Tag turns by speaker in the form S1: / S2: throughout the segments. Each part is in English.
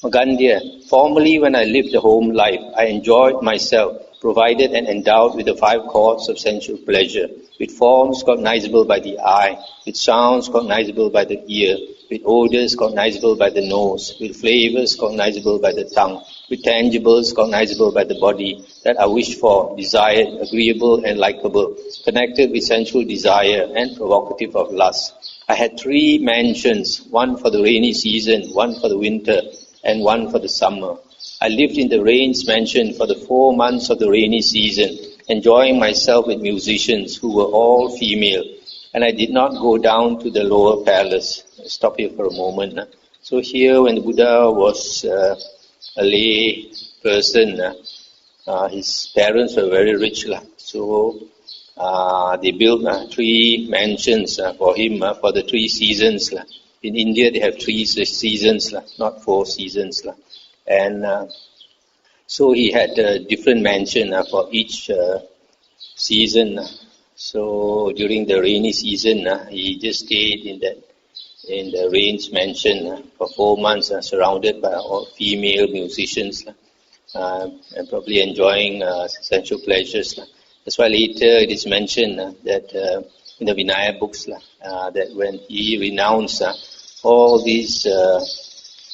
S1: Magandhya, formerly when I lived a home life, I enjoyed myself, provided and endowed with the 5 chords of sensual pleasure, with forms cognizable by the eye, with sounds cognizable by the ear, with odors cognizable by the nose, with flavors cognizable by the tongue, with tangibles cognizable by the body that are wished for, desired, agreeable and likable, connected with sensual desire and provocative of lust. I had 3 mansions, one for the rainy season, one for the winter, and one for the summer. I lived in the rains mansion for the 4 months of the rainy season, enjoying myself with musicians who were all female, and I did not go down to the lower palace. I'll stop here for a moment. So here, when the Buddha was a lay person, his parents were very rich, so they built 3 mansions for him for the 3 seasons. In India, they have 3 seasons, not 4 seasons. And so he had a different mansion for each season. So during the rainy season, he just stayed in the rains mansion for 4 months, surrounded by all female musicians, and probably enjoying sensual pleasures. That's why later it is mentioned that in the Vinaya books that when he renounced all these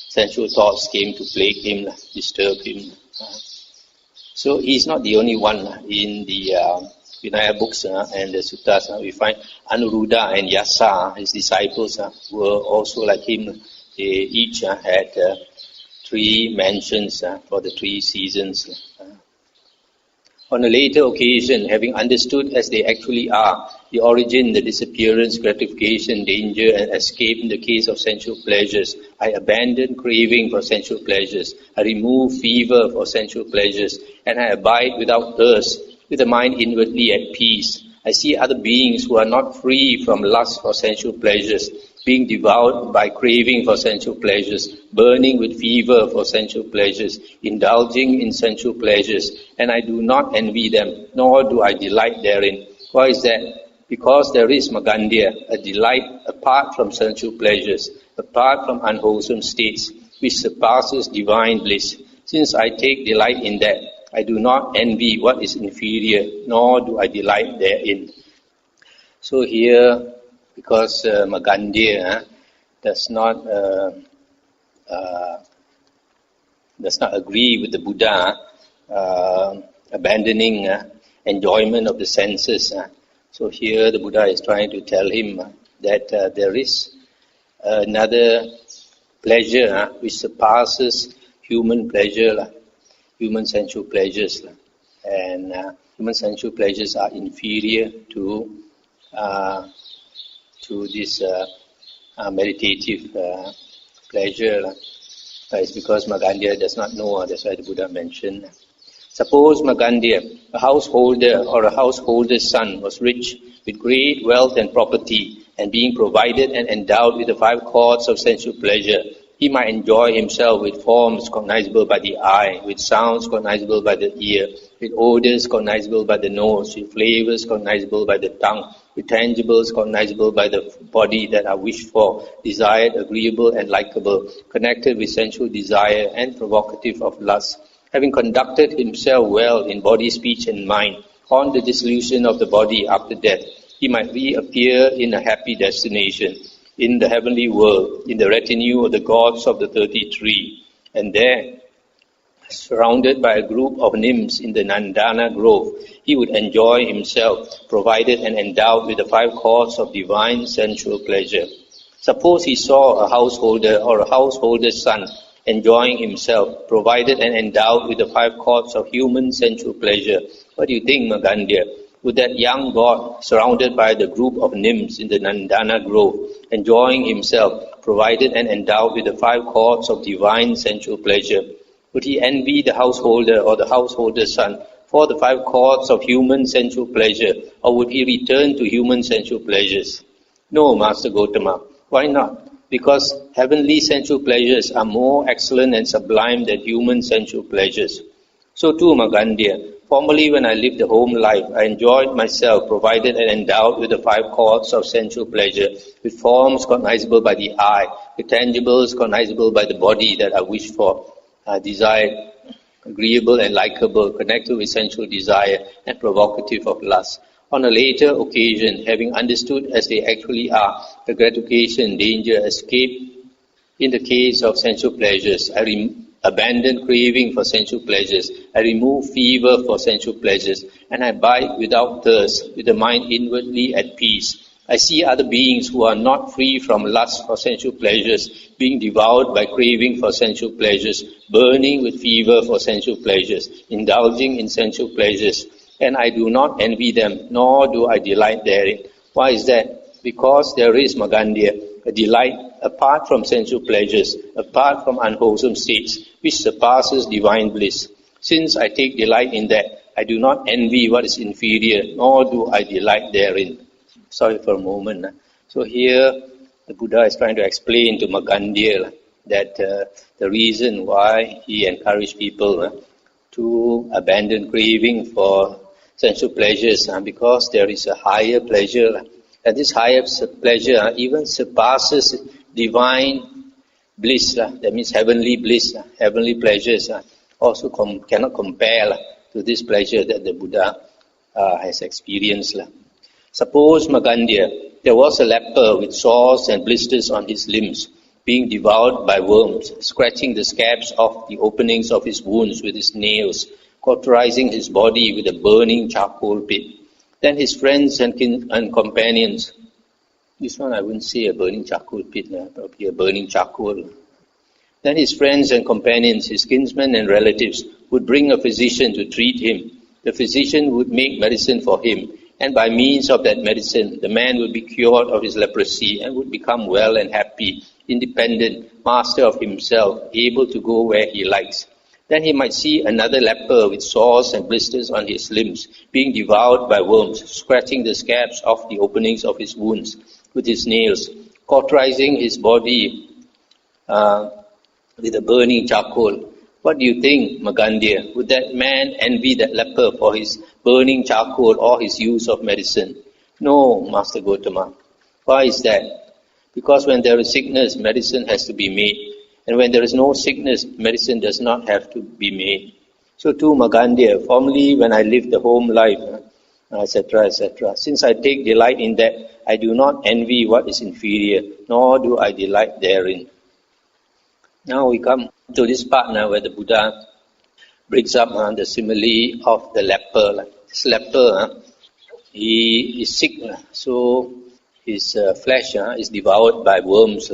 S1: sensual thoughts came to plague him, disturb him. So he's not the only one. In the Vinaya books and the suttas, we find Anuruddha and Yasa, his disciples, were also like him. They each had 3 mansions for the 3 seasons. On a later occasion, having understood as they actually are, the origin, the disappearance, gratification, danger, and escape in the case of sensual pleasures, I abandon craving for sensual pleasures. I remove fever for sensual pleasures, and I abide without thirst, with the mind inwardly at peace. I see other beings who are not free from lust for sensual pleasures, being devoured by craving for sensual pleasures, burning with fever for sensual pleasures, indulging in sensual pleasures, and I do not envy them, nor do I delight therein. Why is that? Because there is Magandhya, a delight apart from sensual pleasures, apart from unwholesome states, which surpasses divine bliss. Since I take delight in that, I do not envy what is inferior, nor do I delight therein. So here, because Magandhya does not agree with the Buddha abandoning enjoyment of the senses. So here the Buddha is trying to tell him that there is another pleasure which surpasses human pleasure, human sensual pleasures, and human sensual pleasures are inferior to this meditative pleasure. It's because Magandhya does not know, that's why the Buddha mentioned. Suppose Magandhya, a householder or a householder's son, was rich with great wealth and property, and being provided and endowed with the 5 chords of sensual pleasure, he might enjoy himself with forms cognizable by the eye, with sounds cognizable by the ear, with odors cognizable by the nose, with flavors cognizable by the tongue, with tangibles cognizable by the body that are wished for, desired, agreeable and likable, connected with sensual desire and provocative of lust. Having conducted himself well in body, speech and mind, on the dissolution of the body after death, he might reappear in a happy destination, in the heavenly world, in the retinue of the gods of the 33, and there, surrounded by a group of nymphs in the Nandana grove, he would enjoy himself, provided and endowed with the 5 chords of divine sensual pleasure. Suppose he saw a householder or a householder's son enjoying himself, provided and endowed with the 5 chords of human sensual pleasure. What do you think, Magandhya? Would that young god, surrounded by the group of nymphs in the Nandana grove, enjoying himself, provided and endowed with the 5 chords of divine sensual pleasure, would he envy the householder or the householder's son for the 5 chords of human sensual pleasure, or would he return to human sensual pleasures? No, Master Gotama. Why not? Because heavenly sensual pleasures are more excellent and sublime than human sensual pleasures. So too, Magandhya, Formerly, when I lived a home life, I enjoyed myself, provided and endowed with the 5 chords of sensual pleasure, with forms cognizable by the eye, with tangibles cognizable by the body that I wish for, desired, agreeable and likable, connected with sensual desire, and provocative of lust. On a later occasion, having understood as they actually are, the gratification, danger, escape in the case of sensual pleasures, I abandon craving for sensual pleasures, I remove fever for sensual pleasures, and I abide without thirst, with the mind inwardly at peace. I see other beings who are not free from lust for sensual pleasures, being devoured by craving for sensual pleasures, burning with fever for sensual pleasures, indulging in sensual pleasures, and I do not envy them, nor do I delight therein. Why is that? Because there is, Magandhya, a delight apart from sensual pleasures, apart from unwholesome states, which surpasses divine bliss. Since I take delight in that, I do not envy what is inferior, nor do I delight therein. Sorry for a moment. So here, the Buddha is trying to explain to Magandhya that the reason why he encouraged people to abandon craving for sensual pleasures, because there is a higher pleasure, and this higher pleasure even surpasses divine bliss, that means heavenly bliss, heavenly pleasures, also cannot compare to this pleasure that the Buddha has experienced. Suppose, Magandhya, there was a leper with sores and blisters on his limbs, being devoured by worms, scratching the scabs of the openings of his wounds with his nails, cauterizing his body with a burning charcoal pit. Then his friends and companions, this one I wouldn't say a burning charcoal pit, probably a burning charcoal. Then his friends and companions, his kinsmen and relatives, would bring a physician to treat him. The physician would make medicine for him, and by means of that medicine, the man would be cured of his leprosy and would become well and happy, independent, master of himself, able to go where he likes. Then he might see another leper with sores and blisters on his limbs, being devoured by worms, scratching the scabs of the openings of his wounds with his nails, cauterizing his body with a burning charcoal. What do you think, Magandhya? Would that man envy that leper for his burning charcoal or his use of medicine? No, Master Gautama. Why is that? Because when there is sickness, medicine has to be made. And when there is no sickness, medicine does not have to be made. So too, Magandhya, formerly when I lived the home life, etc., etc., since I take delight in that, I do not envy what is inferior, nor do I delight therein. Now we come to this part now where the Buddha brings up the simile of the leper. This leper, he is sick, so his flesh is devoured by worms,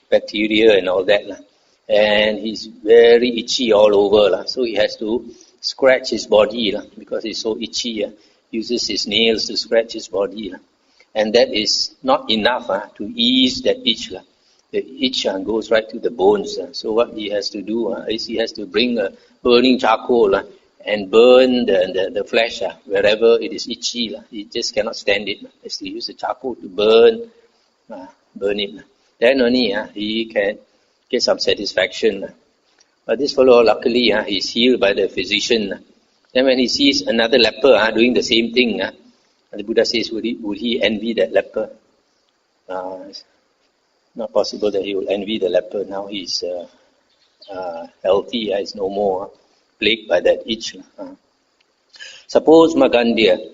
S1: bacteria and all that. And he's very itchy all over, so he has to scratch his body because he's so itchy. Uses his nails to scratch his body. And that is not enough to ease that itch. The itch goes right to the bones. So what he has to do is he has to bring a burning charcoal and burn the flesh wherever it is itchy. He just cannot stand it. He has to use the charcoal to burn it. Then only he can get some satisfaction. But this fellow, luckily, he's healed by the physician. Then when he sees another leper doing the same thing, the Buddha says, would he envy that leper? It's not possible that he will envy the leper. Now he's healthy, he's no more plagued by that itch. Suppose, Magandhya,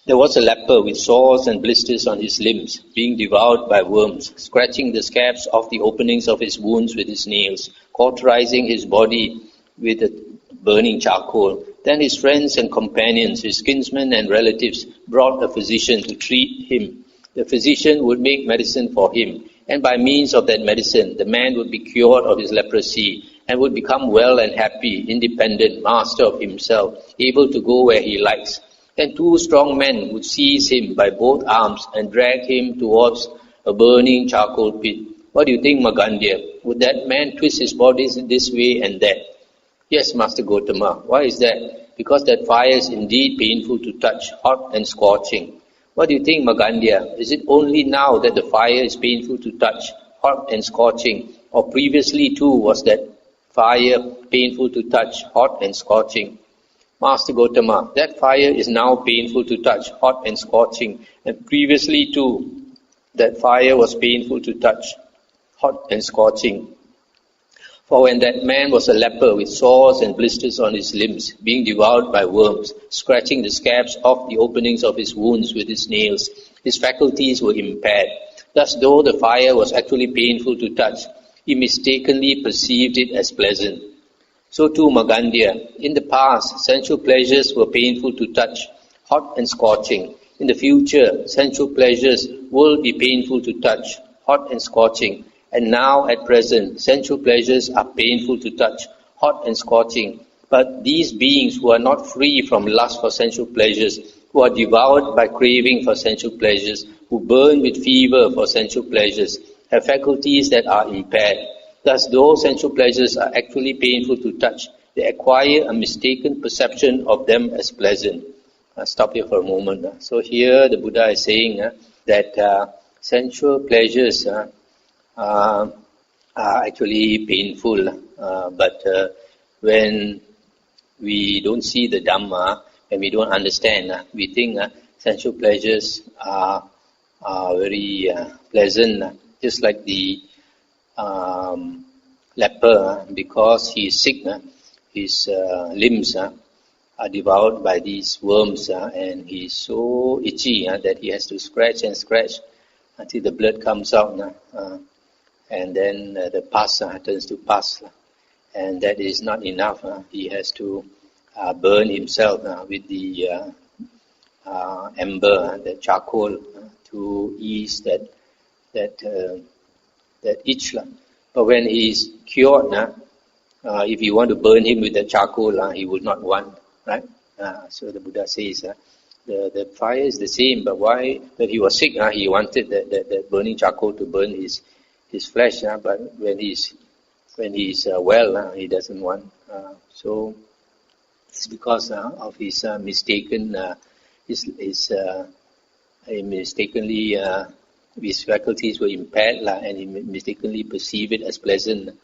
S1: there was a leper with sores and blisters on his limbs, being devoured by worms, scratching the scabs of the openings of his wounds with his nails, cauterizing his body with a burning charcoal. Then his friends and companions, his kinsmen and relatives, brought a physician to treat him. The physician would make medicine for him, and by means of that medicine, the man would be cured of his leprosy and would become well and happy, independent, master of himself, able to go where he likes. Then 2 strong men would seize him by both arms and drag him towards a burning charcoal pit. What do you think, Magandhya? Would that man twist his body this way and that? Yes, Master Gautama. Why is that? Because that fire is indeed painful to touch, hot and scorching. What do you think, Magandhya? Is it only now that the fire is painful to touch, hot and scorching, or previously too was that fire painful to touch, hot and scorching? Master Gotama, that fire is now painful to touch, hot and scorching, and previously too, that fire was painful to touch, hot and scorching. For when that man was a leper with sores and blisters on his limbs, being devoured by worms, scratching the scabs off the openings of his wounds with his nails, his faculties were impaired. Thus, though the fire was actually painful to touch, he mistakenly perceived it as pleasant. So too Magandhya, in the past, sensual pleasures were painful to touch, hot and scorching. In the future, sensual pleasures will be painful to touch, hot and scorching. And now, at present, sensual pleasures are painful to touch, hot and scorching. But these beings who are not free from lust for sensual pleasures, who are devoured by craving for sensual pleasures, who burn with fever for sensual pleasures, have faculties that are impaired. Thus, though sensual pleasures are actually painful to touch, they acquire a mistaken perception of them as pleasant. I'll stop here for a moment. So here the Buddha is saying that sensual pleasures are actually painful, but when we don't see the Dhamma and we don't understand, we think sensual pleasures are very pleasant, just like the leper, because he is sick, his limbs are devoured by these worms, and he is so itchy that he has to scratch and scratch until the blood comes out, and then the pus turns to pus, and that is not enough. He has to burn himself with the ember, the charcoal, to ease that itch. But when he is cured, if you want to burn him with the charcoal, he would not want, right? So the Buddha says the fire is the same, but why? When he was sick, he wanted that burning charcoal to burn his flesh, but when he's well, he doesn't want. So it's because of his mistaken, mistakenly. His faculties were impaired, and he mistakenly perceived it as pleasant.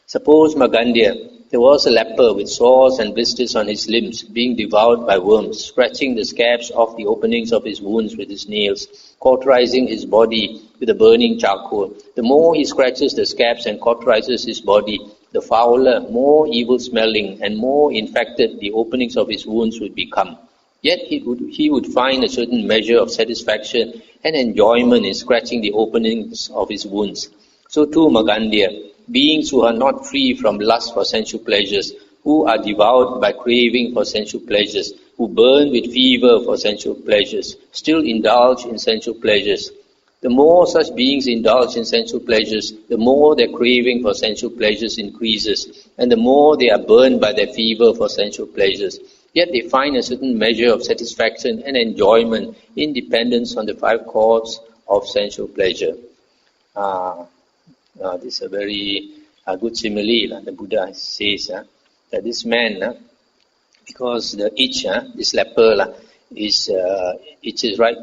S1: Suppose Magandhya, there was a leper with sores and blisters on his limbs, being devoured by worms, scratching the scabs off the openings of his wounds with his nails, cauterizing his body with a burning charcoal. The more he scratches the scabs and cauterizes his body, the fouler, more evil-smelling, and more infected the openings of his wounds would become. Yet he would find a certain measure of satisfaction and enjoyment in scratching the openings of his wounds. So too Magandhya, beings who are not free from lust for sensual pleasures, who are devoured by craving for sensual pleasures, who burn with fever for sensual pleasures, still indulge in sensual pleasures. The more such beings indulge in sensual pleasures, the more their craving for sensual pleasures increases, and the more they are burned by their fever for sensual pleasures. Yet they find a certain measure of satisfaction and enjoyment in dependence on the 5 chords of sensual pleasure. This is a very good simile. The Buddha says that this man, because the itch, this leper, itches right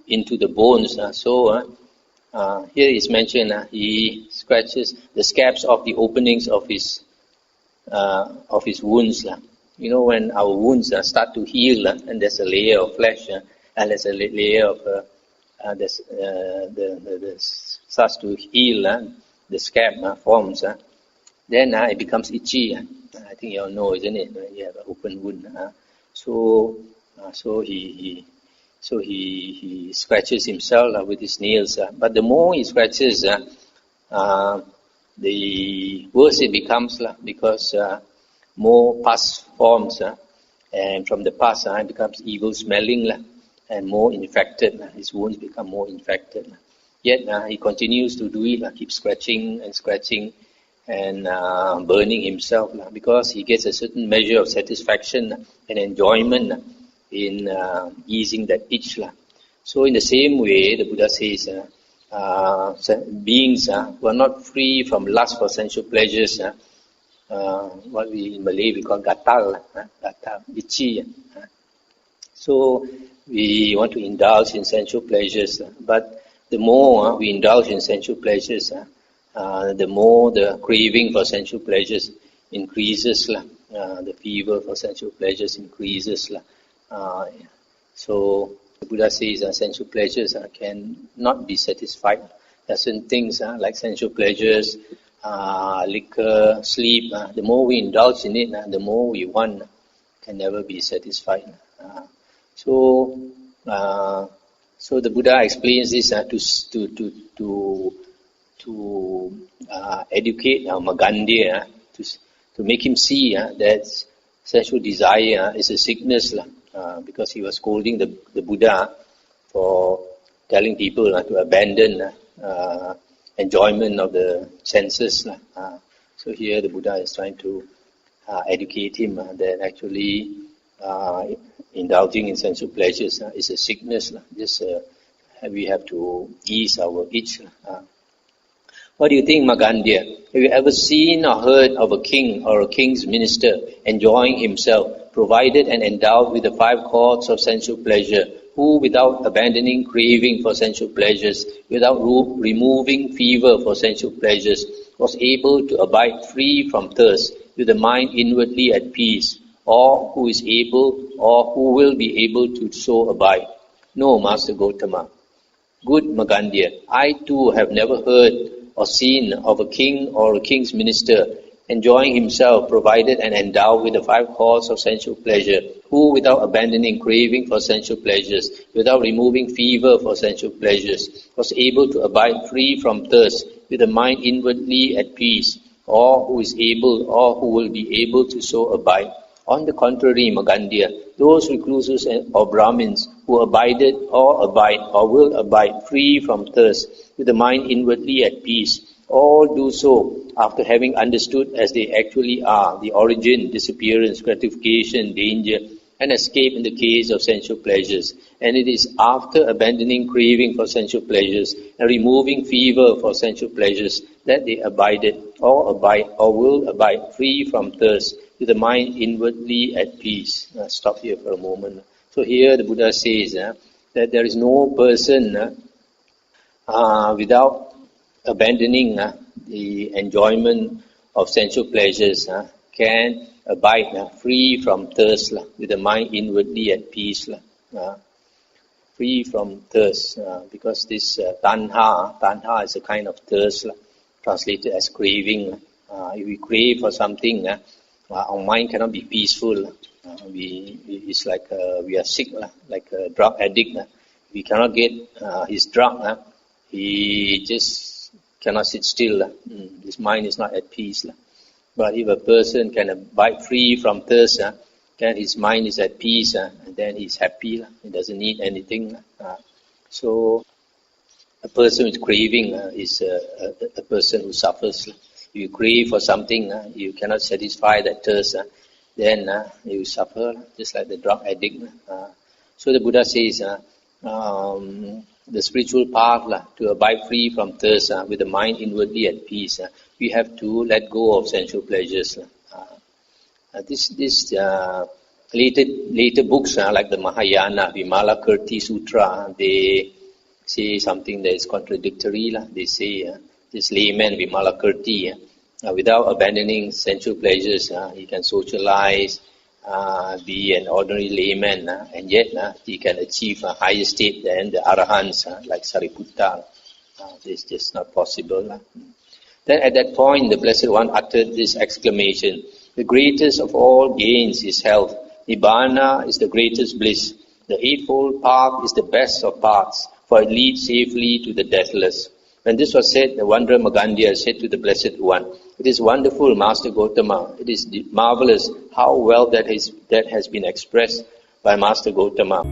S1: into the bones. So here is mentioned, he scratches the scabs of the openings of his wounds. You know, when our wounds start to heal, and there's a layer of flesh, and there's a layer of starts to heal, the scab forms, then it becomes itchy. I think you all know, isn't it? You have an open wound. So he scratches himself with his nails. But the more he scratches, the worse it becomes, because more pus forms, and from the pus it becomes evil smelling, and more infected. His wounds become more infected. Yet he continues to do it, keep scratching and scratching and burning himself, because he gets a certain measure of satisfaction and enjoyment in easing that itch. So in the same way, the Buddha says, beings who are not free from lust for sensual pleasures, what in Malay we call gatal, itchy. So we want to indulge in sensual pleasures, but the more we indulge in sensual pleasures, the more the craving for sensual pleasures increases. the fever for sensual pleasures increases. So the Buddha says sensual pleasures cannot be satisfied. There are certain things like sensual pleasures, liquor, sleep. The more we indulge in it, the more we want. Can never be satisfied. So the Buddha explains this to educate Magandhya, to make him see that sensual desire is a sickness, because he was scolding the Buddha for telling people to abandon enjoyment of the senses. So here the Buddha is trying to educate him that actually indulging in sensual pleasures is a sickness. Just we have to ease our itch. What do you think, Magandhya? Have you ever seen or heard of a king or a king's minister enjoying himself, provided and endowed with the 5 cords of sensual pleasure, who without abandoning craving for sensual pleasures, without removing fever for sensual pleasures, was able to abide free from thirst, with the mind inwardly at peace, or who is able or who will be able to so abide? No, Master Gotama. Good Magandhya, I too have never heard or seen of a king or a king's minister enjoying himself, provided and endowed with the 5 cords of sensual pleasure, who without abandoning craving for sensual pleasures, without removing fever for sensual pleasures, was able to abide free from thirst, with the mind inwardly at peace, or who is able or who will be able to so abide. On the contrary, Magandhya, those recluses or Brahmins who abided or abide or will abide free from thirst, with the mind inwardly at peace, all do so after having understood as they actually are the origin, disappearance, gratification, danger, and escape in the case of sensual pleasures. And it is after abandoning craving for sensual pleasures and removing fever for sensual pleasures that they abided or abide or will abide free from thirst, with the mind inwardly at peace. Stop here for a moment. So here the Buddha says that there is no person without abandoning the enjoyment of sensual pleasures can abide free from thirst, with the mind inwardly at peace. Free from thirst, because this tanha is a kind of thirst, translated as craving. If we crave for something, our mind cannot be peaceful. It's like we are sick, like a drug addict. We cannot get his drug. He just cannot sit still. His mind is not at peace. But if a person can abide free from thirst, then his mind is at peace, and then he's happy. He doesn't need anything. So a person with craving is a person who suffers. If you crave for something, you cannot satisfy that thirst, then you suffer, just like the drug addict. So the Buddha says, the spiritual path to abide free from thirst, with the mind inwardly at peace, we have to let go of sensual pleasures. This later books like the Mahayana, Vimalakirti Sutra, they say something that is contradictory. They say this layman Vimalakirti, without abandoning sensual pleasures, he can socialize, be an ordinary layman, and yet he can achieve a higher state than the Arahants, like Sariputta. This is just not possible. Then at that point, the Blessed One uttered this exclamation: the greatest of all gains is health. Nibbana is the greatest bliss. The Eightfold Path is the best of paths, for it leads safely to the deathless. When this was said, the wanderer Magandhya said to the Blessed One, "It is wonderful, Master Gotama. It is marvelous how well that has been expressed by Master Gotama."